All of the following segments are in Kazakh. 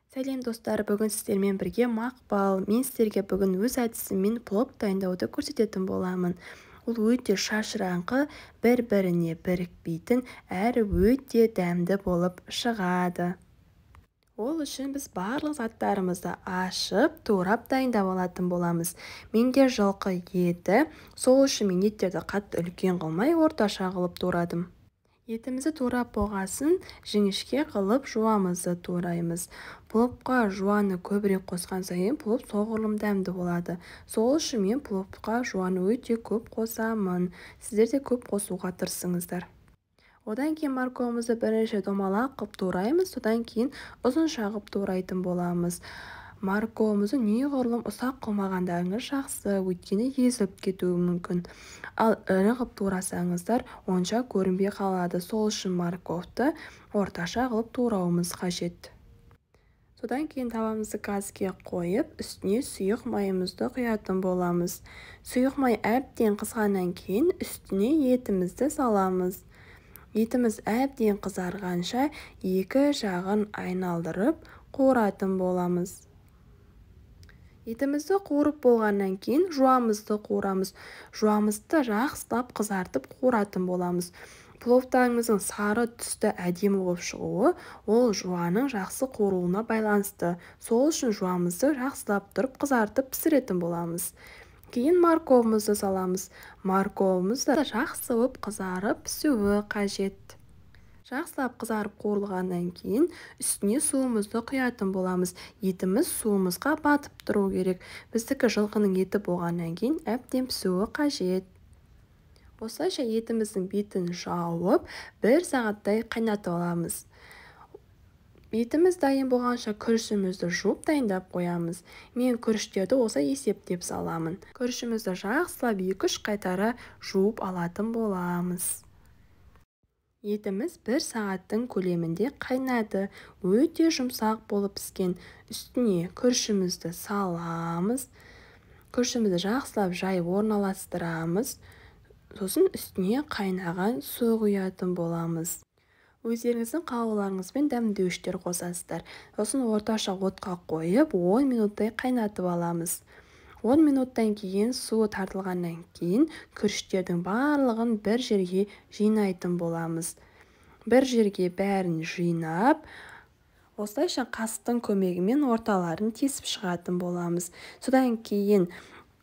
Сәлем достар, бүгін сіздермен бірге мақпал. Мен сіздерге бүгін өз әдісіммен плов дайындауды көрсететін боламын. Ол өте шашыраңқы, бір-біріне бірікпейтін, әрі өте дәмді болып шығады. Ол үшін біз барлық заттарымызды ашып, турап дайындап алатын боламыз. Менде жылқы еті, сол үшін мен еттерді қатты үлкен қылмай, орташа қылып турадым. Етімізді турап болғасын, жіңішке қылып жуамызды тураймыз. Пловқа жуаны көбірек қосқан сайын плов соғұрлым дәмді болады. Сол үшін мен пловқа жуаны өте көп қосамын. Сіздер де көп қосуға тырысыңыздар. Одан кейін морковымызды бірінші домалақ қылып тураймыз, содан кейін ұзынша қылып турайтын боламыз. Морковымызды неғұрлым ұсақ қылмағандарыңыз жақсы, өйткені езіліп кетуі мүмкін. Ал ірі қылып турасаңыздар, онша көрінбей қалады. Сол үшін морковты орташа қылып турауымыз қажет. Содан кейін табамызды газге қойып, үстіне сұйық майымызды құятын боламыз. Сұйық май әбден қызғаннан кейін үстіне етімізді саламыз. Етіміз әбден қызарғанша екі жағын айналдырып қуыратын боламыз. Етімізді қуырып болғаннан кейін жуамызды қуырамыз. Жуамызды жақсылап қызартып қуыратын боламыз. Пловтарыңыздың сары түсті әдемі болып шығуы ол жуаның жақсы қуырылуына байланысты. Сол үшін жуамызды жақсылап тұрып қызартып пісіретін боламыз. Кейін морковымызды саламыз. Морковымыз да жақсылап қызарып пісуі қажет. Жақсылап қызарып қуырылғаннан кейін үстіне суымызды құятын боламыз. Етіміз суымызға батып тұру керек. Біздікі жылқының еті болғаннан кейін әбден пісуі қажет. Осылайша етіміздің бетін жауып, 1 сағаттай қайнатып аламыз. Етіміз дайын болғанша күрішімізді жуып дайындап қоямыз. Мен күріштерді осы есептеп саламын. Күрішімізді жақсылап 2-3 қайтара жуып алатын боламыз. Етіміз 1 сағаттың көлемінде қайнады. Өте жұмсақ болып піскен. Үстіне күрішімізді саламыз. Күрішімізді жақсылап жай орналастырамыз. Сосын үстіне қайнаған су құятын боламыз. Өздеріңіздің қалауларыңызбен дәмдеуіштер қосасыздар. Сосын орташа отқа қойып 10 минуттай қайнатып аламыз. 10 минуттан кейін суы тартылғаннан кейін күріштердің барлығын бір жерге жинайтын боламыз. Бір жерге бәрін жинап, осылайша қасықтың көмегімен орталарын тесіп шығатын боламыз. Содан кейін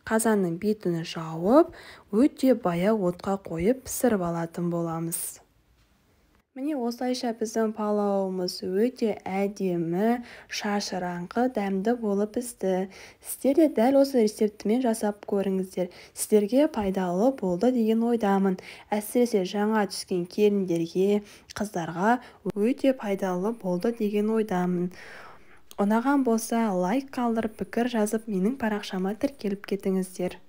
қазанның бетін жауып, өте баяу отқа қойып пісіріп алатын боламыз. Міне осылайша біздің палауымыз өте әдемі, шашыраңқы, дәмді болып пісті. Сіздер де дәл осы рецептімен жасап көріңіздер. Сіздерге пайдалы болды деген ойдамын. Әсіресе жаңа түскен келіндерге, қыздарға өте пайдалы болды деген ойдамын. Ұнаған болса лайк қалдырып, пікір жазып, менің парақшама тіркеліп кетіңіздер.